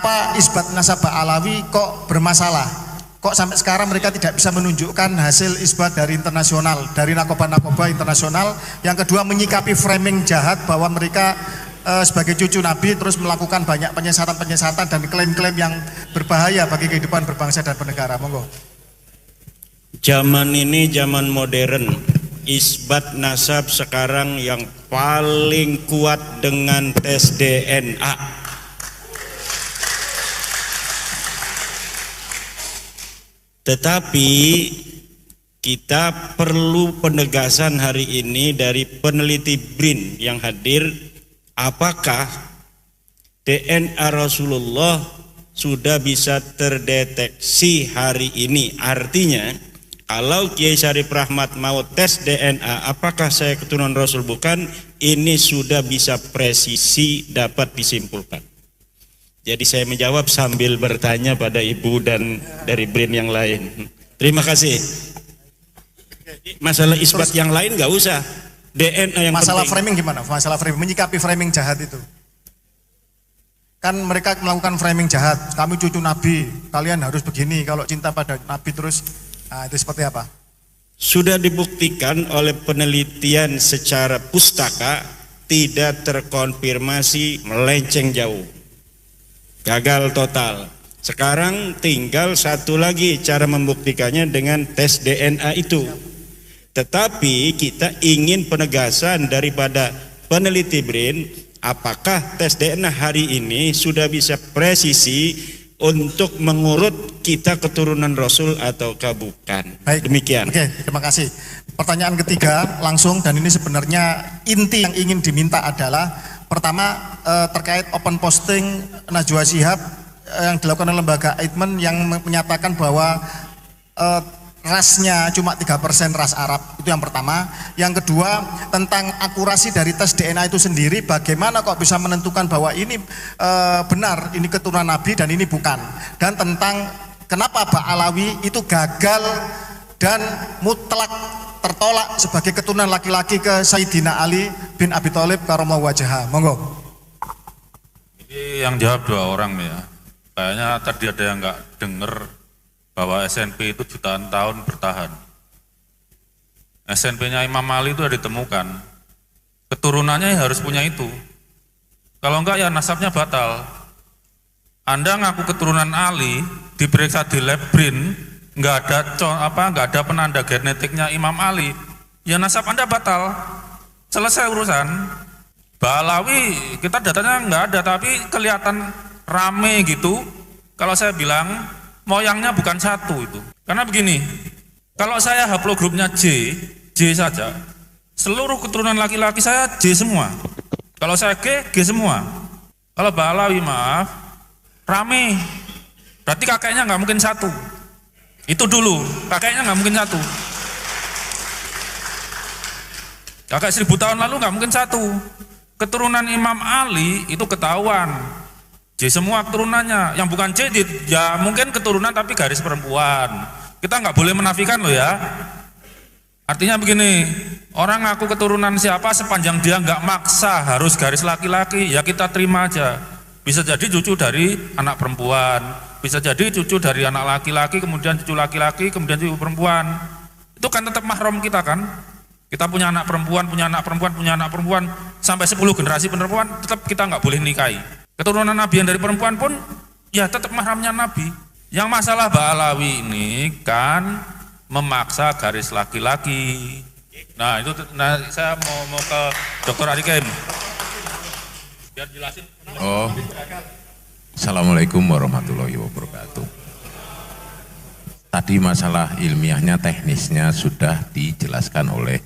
Pak isbat nasabah Alawi kok bermasalah? Kok sampai sekarang mereka tidak bisa menunjukkan hasil isbat dari internasional, dari narkoba internasional. Yang kedua, menyikapi framing jahat bahwa mereka sebagai cucu Nabi terus melakukan banyak penyesatan dan klaim-klaim yang berbahaya bagi kehidupan berbangsa dan bernegara. Monggo. Zaman ini zaman modern, isbat nasab sekarang yang paling kuat dengan tes DNA. Tetapi kita perlu penegasan hari ini dari peneliti BRIN yang hadir, apakah DNA Rasulullah sudah bisa terdeteksi hari ini? Artinya kalau Kiai Syarif Rahmat mau tes DNA apakah saya keturunan Rasul bukan, ini sudah bisa presisi dapat disimpulkan. Jadi saya menjawab sambil bertanya pada ibu dan dari BRIN yang lain. Terima kasih. Masalah isbat yang lain nggak usah. DNA yang masalah penting. Framing gimana? Masalah framing, menyikapi framing jahat itu. Kan mereka melakukan framing jahat. Kami cucu Nabi, kalian harus begini. Kalau cinta pada Nabi terus, nah itu seperti apa? Sudah dibuktikan oleh penelitian secara pustaka, tidak terkonfirmasi, melenceng jauh. Gagal total. Sekarang tinggal satu lagi cara membuktikannya dengan tes DNA itu. Tetapi kita ingin penegasan daripada peneliti BRIN, apakah tes DNA hari ini sudah bisa presisi untuk mengurut kita keturunan Rasul ataukah bukan. Baik. Demikian. Oke, terima kasih. Pertanyaan ketiga langsung, dan ini sebenarnya inti yang ingin diminta adalah pertama terkait open posting Najwa Shihab yang dilakukan oleh lembaga Aidman yang menyatakan bahwa rasnya cuma 3% ras Arab, itu yang pertama. Yang kedua tentang akurasi dari tes DNA itu sendiri, bagaimana kok bisa menentukan bahwa ini benar, ini keturunan Nabi dan ini bukan. Dan tentang kenapa Pak Alawi itu gagal dan mutlak tertolak sebagai keturunan laki-laki ke Sayyidina Ali bin Abi Thalib karramallahu wajhahu. Monggo. Ini yang jawab dua orang nih ya. Kayaknya tadi ada yang nggak dengar bahwa SNP itu jutaan tahun bertahan. SNP-nya Imam Ali itu ada ditemukan. Keturunannya harus punya itu. Kalau enggak ya nasabnya batal. Anda ngaku keturunan Ali, diperiksa di lab BRIN, nggak ada penanda genetiknya Imam Ali, ya nasab Anda batal, selesai urusan. Balawi kita datanya nggak ada, tapi kelihatan rame gitu. Kalau saya bilang moyangnya bukan satu itu, karena begini, kalau saya haplogrupnya J saja, seluruh keturunan laki-laki saya J semua. Kalau saya G semua. Kalau Balawi maaf, rame, berarti kakeknya nggak mungkin satu. Itu dulu, kakeknya nggak mungkin satu. Kakek 1000 tahun lalu nggak mungkin satu. Keturunan Imam Ali itu ketahuan. J semua keturunannya. Yang bukan J ya mungkin keturunan tapi garis perempuan. Kita nggak boleh menafikan loh ya. Artinya begini, orang ngaku keturunan siapa sepanjang dia nggak maksa harus garis laki-laki, ya kita terima aja. Bisa jadi cucu dari anak perempuan. Bisa jadi cucu dari anak laki-laki, kemudian cucu laki-laki, kemudian cucu perempuan. Itu kan tetap mahram kita kan. Kita punya anak perempuan, punya anak perempuan, punya anak perempuan, sampai 10 generasi perempuan, tetap kita nggak boleh nikahi. Keturunan Nabi yang dari perempuan pun, ya tetap mahramnya Nabi. Yang masalah Mbak Alawi ini kan memaksa garis laki-laki. Nah itu, saya mau ke Dr. Arikem. Biar jelasin. Oh. Assalamualaikum warahmatullahi wabarakatuh. Tadi masalah ilmiahnya, teknisnya sudah dijelaskan oleh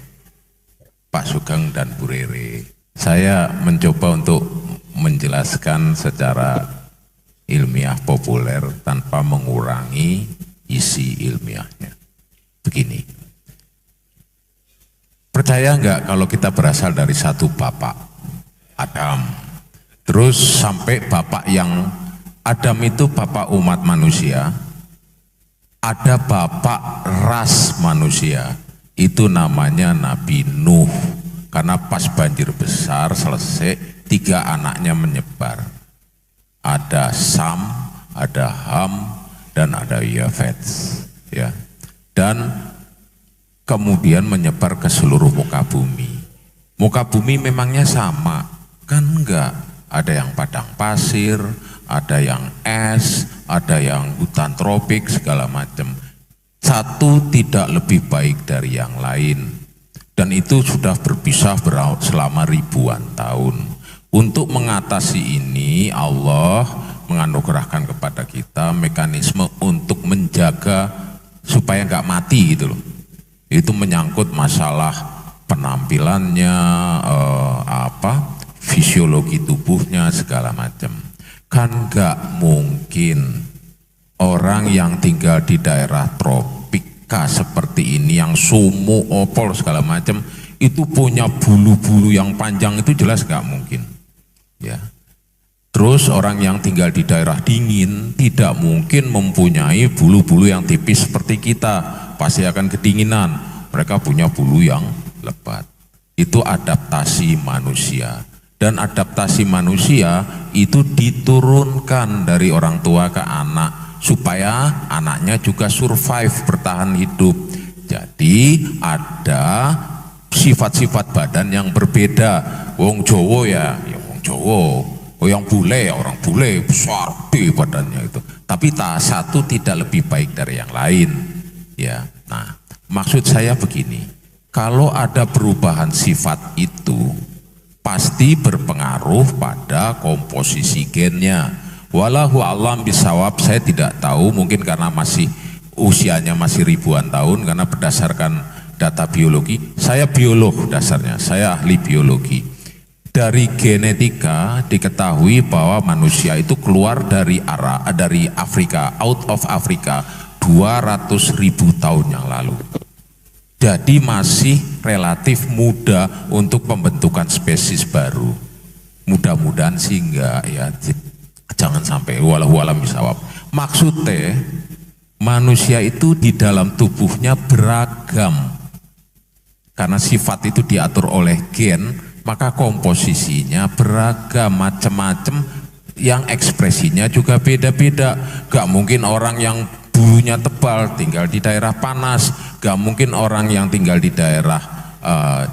Pak Sugeng dan Bu Rere. Saya mencoba untuk menjelaskan secara ilmiah populer tanpa mengurangi isi ilmiahnya. Begini, percaya enggak kalau kita berasal dari satu bapak, Adam, terus sampai bapak yang Adam itu bapak umat manusia, ada bapak ras manusia, itu namanya Nabi Nuh, karena pas banjir besar selesai 3 anaknya menyebar. ada Sam, ada Ham, dan ada Yafet, ya. Dan kemudian menyebar ke seluruh muka bumi. Muka bumi memangnya sama? Kan enggak. Ada yang padang pasir, ada yang es, ada yang hutan tropik, segala macam. Satu tidak lebih baik dari yang lain. Dan itu sudah berpisah selama ribuan tahun. Untuk mengatasi ini, Allah menganugerahkan kepada kita mekanisme untuk menjaga supaya nggak mati gitu loh. Itu menyangkut masalah penampilannya, fisiologi tubuhnya, segala macam. Kan nggak mungkin orang yang tinggal di daerah tropika seperti ini, yang sumuk, opol, segala macam, itu punya bulu-bulu yang panjang, itu jelas nggak mungkin. Ya. Terus orang yang tinggal di daerah dingin tidak mungkin mempunyai bulu-bulu yang tipis seperti kita, pasti akan kedinginan. Mereka punya bulu yang lebat. Itu adaptasi manusia. Dan adaptasi manusia itu diturunkan dari orang tua ke anak supaya anaknya juga survive, bertahan hidup. Jadi ada sifat-sifat badan yang berbeda. Wong Jowo ya wong Jowo, yang bule ya orang bule, besar di badannya itu. Tapi satu tidak lebih baik dari yang lain. Ya, nah maksud saya begini, kalau ada perubahan sifat itu pasti berpengaruh pada komposisi gennya. Wallahu a'lam bisawab, saya tidak tahu, mungkin karena usianya masih ribuan tahun, karena berdasarkan data biologi, saya biolog dasarnya, saya ahli biologi. Dari genetika diketahui bahwa manusia itu keluar dari Afrika, out of Afrika 200.000 tahun yang lalu. Jadi masih relatif muda untuk pembentukan spesies baru. Mudah-mudahan sih enggak ya, jangan sampai wallahu a'lam bishawab. Maksudnya manusia itu di dalam tubuhnya beragam. Karena sifat itu diatur oleh gen, maka komposisinya beragam, macam-macam, yang ekspresinya juga beda-beda. Gak mungkin orang yang bulunya tebal tinggal di daerah panas, gak mungkin orang yang tinggal di daerah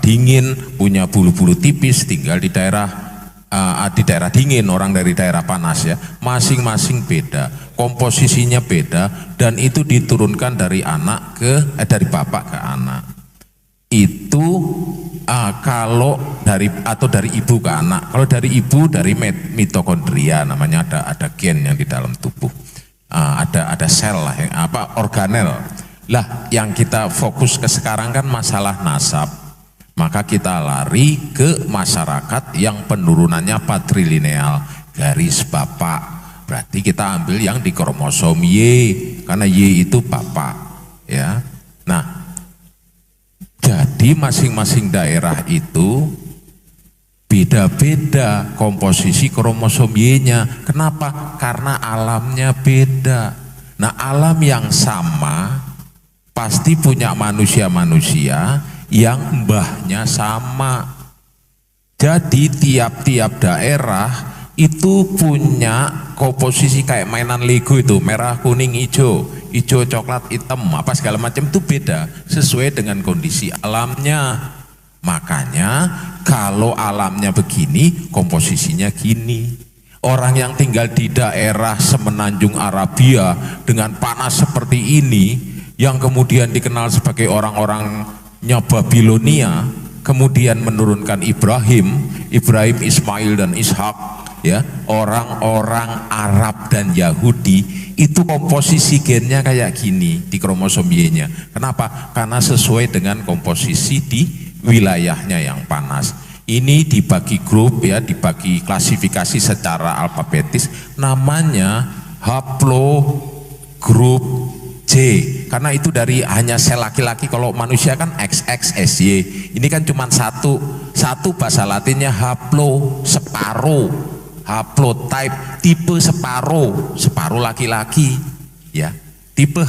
dingin punya bulu-bulu tipis tinggal di daerah dingin, orang dari daerah panas ya. Masing-masing beda, komposisinya beda, dan itu diturunkan dari dari bapak ke anak. Itu kalau dari ibu ke anak. Kalau dari ibu dari mitokondria, namanya ada gen yang di dalam tubuh. Ada sel lah, organel. Lah yang kita fokus ke sekarang kan masalah nasab. Maka kita lari ke masyarakat yang penurunannya patrilineal, garis bapak. Berarti kita ambil yang di kromosom Y, karena Y itu bapak, ya. Nah, jadi masing-masing daerah itu beda-beda komposisi kromosom Y-nya. Kenapa? Karena alamnya beda. Nah, alam yang sama pasti punya manusia-manusia yang mbahnya sama. Jadi tiap-tiap daerah itu punya komposisi kayak mainan Lego itu, merah, kuning, hijau, coklat, hitam, apa segala macam, itu beda sesuai dengan kondisi alamnya. Makanya kalau alamnya begini, komposisinya gini. Orang yang tinggal di daerah semenanjung Arabia dengan panas seperti ini, yang kemudian dikenal sebagai orang-orangnya Babilonia, kemudian menurunkan Ibrahim, Ismail dan Ishak, ya, orang-orang Arab dan Yahudi, itu komposisi gennya kayak gini di kromosom Y-nya. Kenapa? Karena sesuai dengan komposisi di wilayahnya yang panas. Ini dibagi grup ya, dibagi klasifikasi secara alfabetis, namanya haplogrup J, karena itu dari hanya sel laki-laki. Kalau manusia kan XXSY, ini kan cuma satu bahasa latinnya haplo, separuh, haplotype, tipe separuh laki-laki, ya. Tipe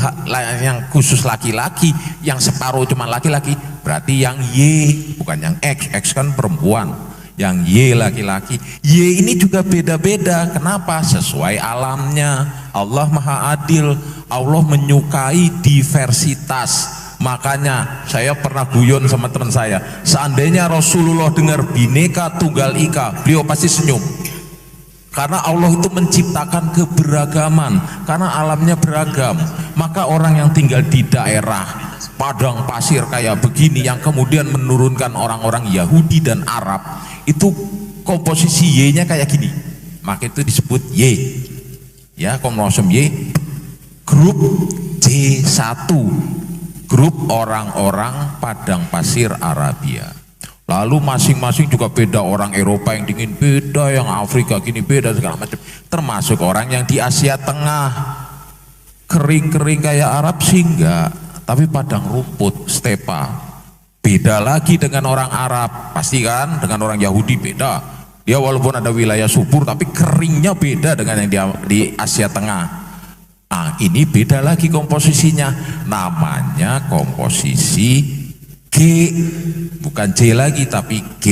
yang khusus laki-laki, yang separuh cuma laki-laki, berarti yang Y, bukan yang X kan perempuan. yang Y laki-laki. Y ini juga beda-beda. Kenapa? Sesuai alamnya. Allah Maha Adil. Allah menyukai diversitas. Makanya saya pernah guyon sama teman saya, seandainya Rasulullah dengar Bhinneka Tunggal Ika, beliau pasti senyum. Karena Allah itu menciptakan keberagaman, karena alamnya beragam. Maka orang yang tinggal di daerah padang pasir kayak begini, yang kemudian menurunkan orang-orang Yahudi dan Arab, itu komposisi Y-nya kayak gini, maka itu disebut Y. Ya, kromosom Y, grup J1, grup orang-orang padang pasir Arabia. Lalu masing-masing juga beda, orang Eropa yang dingin beda, yang Afrika gini beda, segala macam. Termasuk orang yang di Asia Tengah, kering-kering kayak Arab sih enggak, tapi padang rumput, stepa, beda lagi dengan orang Arab, pasti kan, dengan orang Yahudi beda. Dia walaupun ada wilayah subur, tapi keringnya beda dengan yang di Asia Tengah. Nah, ini beda lagi komposisinya, namanya komposisi G, bukan J lagi tapi G.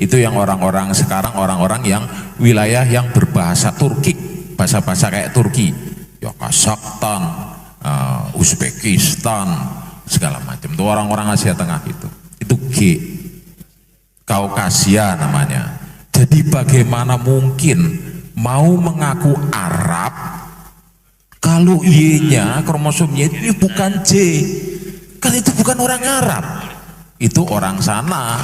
Itu yang orang-orang sekarang, orang-orang yang wilayah yang berbahasa Turki, bahasa-bahasa kayak Turki, ya Kazakhstan, Uzbekistan, segala macam. Itu orang-orang Asia Tengah itu G, Kaukasia namanya. Jadi bagaimana mungkin mau mengaku Arab kalau Y-nya, kromosomnya ini bukan J? Kan itu bukan orang Arab, itu orang sana.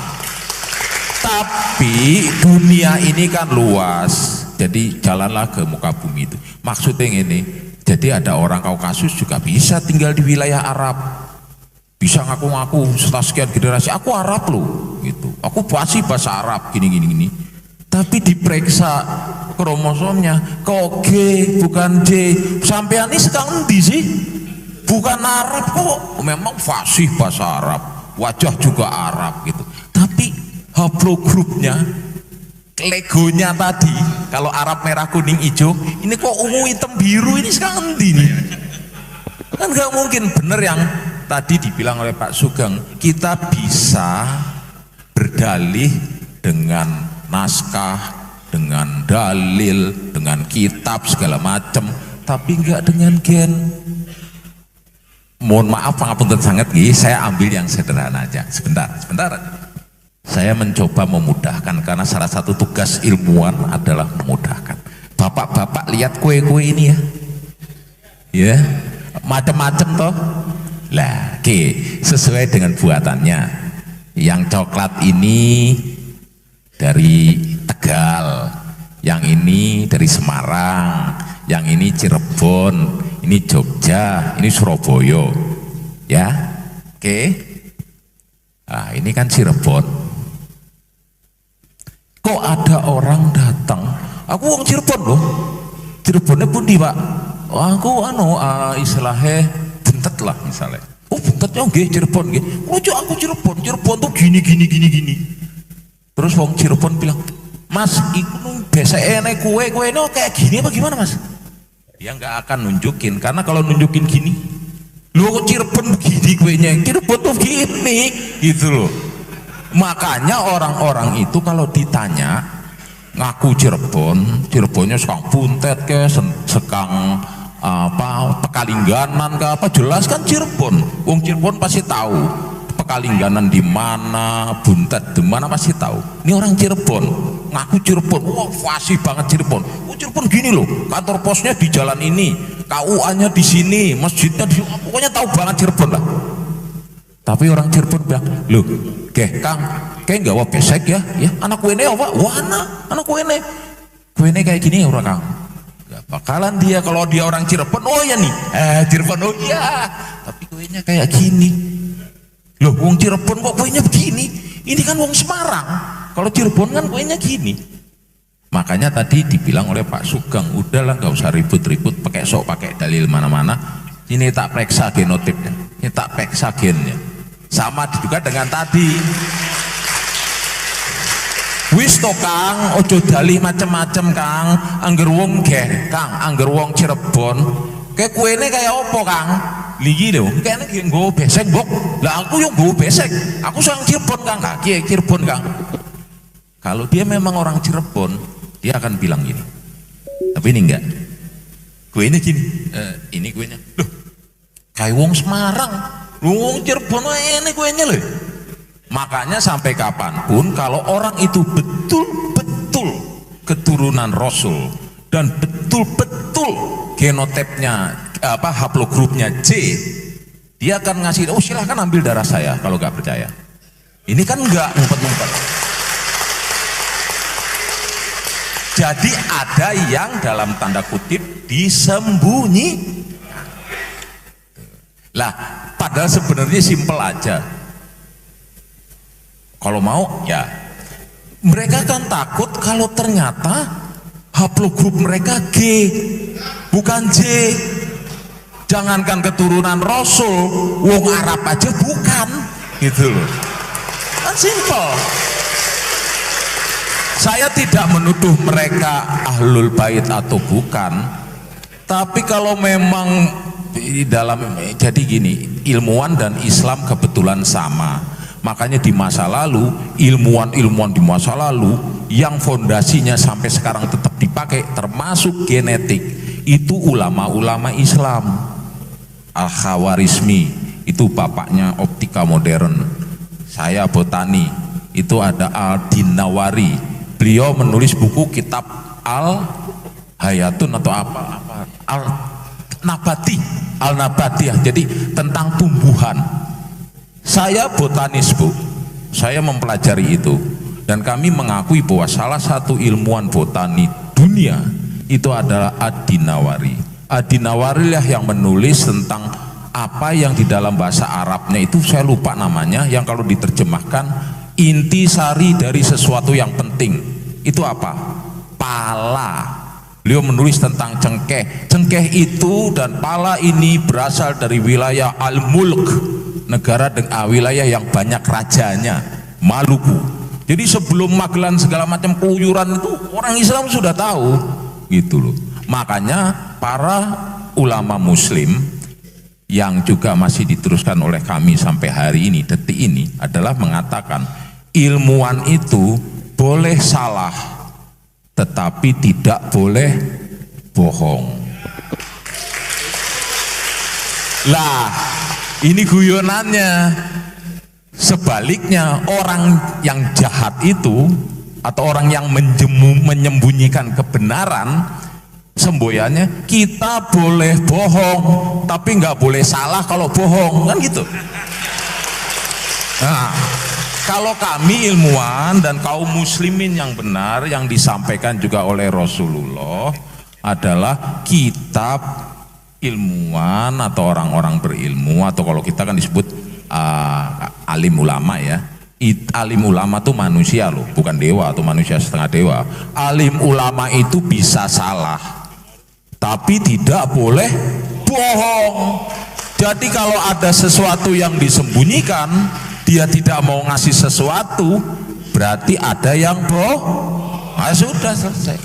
Tapi dunia ini kan luas, jadi jalanlah ke muka bumi itu. Maksudnya ini, jadi ada orang Kaukasus juga bisa tinggal di wilayah Arab, bisa ngaku-ngaku setelah sekian generasi, aku Arab loh, gitu. Aku pasti bahasa Arab, gini. Tapi diperiksa kromosomnya, kok G bukan J, sampean ini sekarang endi sih? Bukan Arab kok, memang fasih bahasa Arab, wajah juga Arab gitu. Tapi haplogrupnya, legonya tadi, kalau Arab merah kuning hijau, ini kok ungu hitam biru, ini sekarang endi nih? Kan gak mungkin. Bener yang tadi dibilang oleh Pak Sugeng, kita bisa berdalih dengan naskah, dengan dalil, dengan kitab segala macam, tapi enggak dengan gen. Mohon maaf pangapunten sangat nggih, saya ambil yang sederhana aja. Sebentar. Saya mencoba memudahkan, karena salah satu tugas ilmuwan adalah memudahkan. Bapak-bapak lihat kue-kue ini ya. Ya, macam-macam toh. Lah, oke, sesuai dengan buatannya. Yang coklat ini dari Tegal, yang ini dari Semarang, yang ini Cirebon, ini Jogja, ini Surabaya, ya, oke. Nah, ini kan Cirebon. Kok ada orang datang? Aku orang Cirebon loh. Cirebonnya pundi Pak? Aku istilahnya bentet lah misalnya. Oh bentetnya nggih Cirebon nggih. Ojo aku Cirebon tuh gini. Terus wong Cirebon bilang, Mas, iku biasa enek kue ini kayak gini apa gimana Mas? Dia nggak akan nunjukin, karena kalau nunjukin gini, lu kok Cirebon begini kuenya, Cirebon tuh gini, gitu loh. Makanya orang-orang itu kalau ditanya ngaku Cirebonnya sekang buntet ke, sekang Pekalingganan ke apa, jelas kan Cirebon. Wong Cirebon pasti tahu. Pekalingganan di mana, buntet di mana pasti tahu. Ini orang Cirebon, ngaku Cirebon, wah fasih banget Cirebon. Oh Cirebon gini loh, kantor posnya di jalan ini, KUA-nya di sini, masjidnya di sini, pokoknya tahu banget Cirebon lah. Tapi orang Cirebon bilang, loh, Kang, kayak nggak wah besek ya, anak kue ini apa? Wah anak kue ini kayak gini ya orang Kang. Gak bakalan dia kalau dia orang Cirebon, oh ya nih, Cirebon oh iya, tapi kuenya kayak gini. Loh, wong Cirebon kok kuenya begini? Ini kan wong Semarang. Kalau Cirebon kan kuenya gini. Makanya tadi dibilang oleh Pak Sugeng, udahlah nggak usah ribut-ribut, pakai dalil mana-mana. Ini tak periksa genotipnya, ini tak periksa gennya. Sama juga dengan tadi. Wis to Kang, ojo dalih macem-macem Kang. Angger wong Kang, angger wong Cirebon. Kayak kuene kayak opo Kang? Ligi lho, kayaknya gak nggawa besek bok. Lah aku yang nggawa besek, aku sang Cirebon Kang, kaki Cirebon Kang. Kalau dia memang orang Cirebon, dia akan bilang gini. Tapi ini enggak. Kuenya gini. Ini kuenya. Loh, kayak wong Semarang. Wong Cirebon ini kuenya loh. Makanya sampai kapanpun kalau orang itu betul-betul keturunan Rasul dan betul-betul genotipnya haplogrupnya C, dia akan ngasih, oh silahkan ambil darah saya kalau nggak percaya. Ini kan nggak ngumpet-ngumpet. Jadi ada yang dalam tanda kutip disembunyi. Lah, padahal sebenarnya simpel aja. Kalau mau ya, mereka kan takut kalau ternyata haplogrup mereka G bukan J. Jangankan keturunan Rasul, wong Arab aja bukan, gitu loh. Kan simpel. Saya tidak menuduh mereka ahlul bait atau bukan, tapi kalau memang di dalam, jadi gini, ilmuwan dan Islam kebetulan sama. Makanya di masa lalu, ilmuwan di masa lalu yang fondasinya sampai sekarang tetap dipakai, termasuk genetik, itu ulama-ulama Islam. Al-Khawarizmi itu bapaknya optika modern. Saya botani, itu ada Al-Dinawari. Beliau menulis buku kitab Al-Hayatun atau apa Al-Nabatiyah, jadi tentang tumbuhan. Saya botanis, Bu. Saya mempelajari itu dan kami mengakui bahwa salah satu ilmuwan botani dunia itu adalah Ad-Dinawari. Ad-Dinawari lah yang menulis tentang apa yang di dalam bahasa Arabnya itu saya lupa namanya, yang kalau diterjemahkan inti sari dari sesuatu yang penting itu apa? Pala. Beliau menulis tentang cengkeh. Cengkeh itu dan pala ini berasal dari wilayah Al-Mulk, negara dengan wilayah yang banyak rajanya, Maluku. Jadi sebelum Magelan segala macam keluyuran itu orang Islam sudah tahu, gitu loh. Makanya para ulama Muslim yang juga masih diteruskan oleh kami sampai hari ini, detik ini, adalah mengatakan ilmuwan itu boleh salah tetapi tidak boleh bohong. Lah, ini guyonannya. Sebaliknya, orang yang jahat itu atau orang yang menyembunyikan kebenaran, semboyannya kita boleh bohong tapi nggak boleh salah kalau bohong, kan gitu. Nah, kalau kami ilmuwan dan kaum muslimin yang benar yang disampaikan juga oleh Rasulullah adalah kitab ilmuwan atau orang-orang berilmu, atau kalau kita kan disebut alim ulama ya. Alim ulama itu manusia loh, bukan dewa atau manusia setengah dewa. Alim ulama itu bisa salah tapi tidak boleh bohong. Jadi kalau ada sesuatu yang disembunyikan, dia tidak mau ngasih sesuatu, berarti ada yang bohong. Nah, sudah selesai.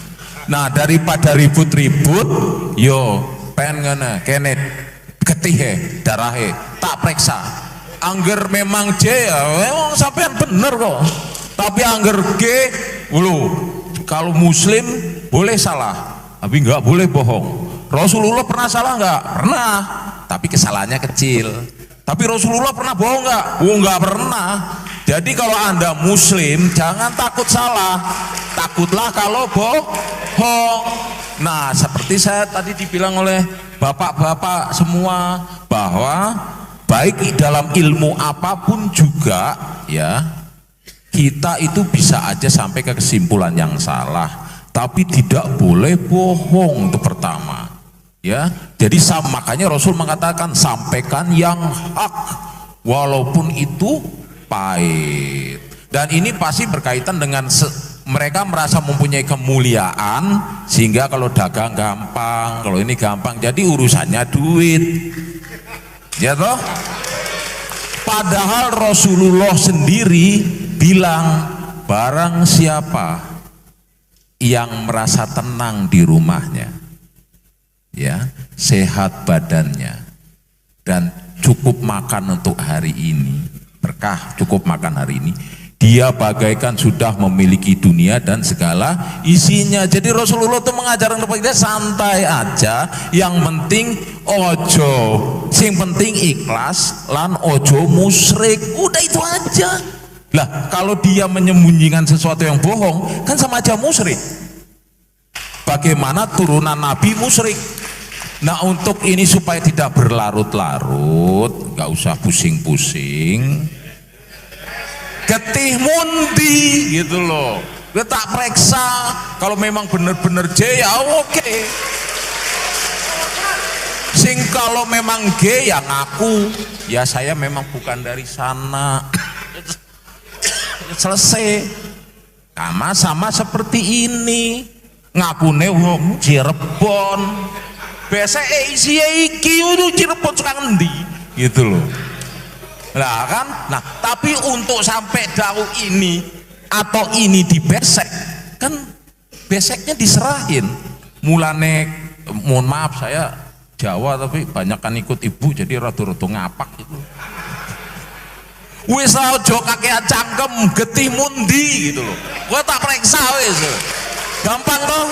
Nah, daripada ribut-ribut, yo pengen kene ketihe darahe tak periksa. Angger memang C ya, memang sampean bener kok. Tapi angger G, kalau muslim boleh salah, tapi nggak boleh bohong. Rasulullah pernah salah nggak? Pernah, tapi kesalahannya kecil. Tapi Rasulullah pernah bohong nggak? Oh, nggak pernah. Jadi kalau Anda muslim jangan takut salah, takutlah kalau bohong. Nah, seperti saya tadi dibilang oleh bapak-bapak semua, bahwa baik dalam ilmu apapun juga ya, kita itu bisa aja sampai ke kesimpulan yang salah, tapi tidak boleh bohong. Itu pertama ya. Jadi makanya Rasul mengatakan sampaikan yang hak walaupun itu pahit. Dan ini pasti berkaitan dengan mereka merasa mempunyai kemuliaan sehingga kalau dagang gampang, kalau ini gampang, jadi urusannya duit ya toh. Padahal Rasulullah sendiri bilang barang siapa yang merasa tenang di rumahnya ya, sehat badannya dan cukup makan untuk hari ini, berkah cukup makan hari ini, Dia bagaikan sudah memiliki dunia dan segala isinya. Jadi Rasulullah itu mengajarkan kepada kita santai aja, yang penting ojo, sing penting ikhlas lan ojo musyrik. Udah itu aja. Lah kalau dia menyembunyikan sesuatu yang bohong kan sama aja musyrik. Bagaimana turunan Nabi musyrik? Nah untuk ini supaya tidak berlarut-larut, nggak usah pusing-pusing, getih mundi gitu loh. Gue tak periksa, kalau memang benar-benar J ya oke. Sing kalau memang G ya ngaku, ya saya memang bukan dari sana. Selesai. Sama seperti ini, ngakune wong Cirebon. Biasa isi iki udah Cirebon sekarang ngendi gitu loh. Nah kan, nah tapi untuk sampai jauh ini atau ini dibesek, kan beseknya diserahin. Mulane, mohon maaf saya Jawa tapi banyak kan ikut ibu jadi rada-rada ngapak gitu. Wis aja kakean cangkem, getih mundi gitu loh. Gua tak periksa wis. Gampang dong.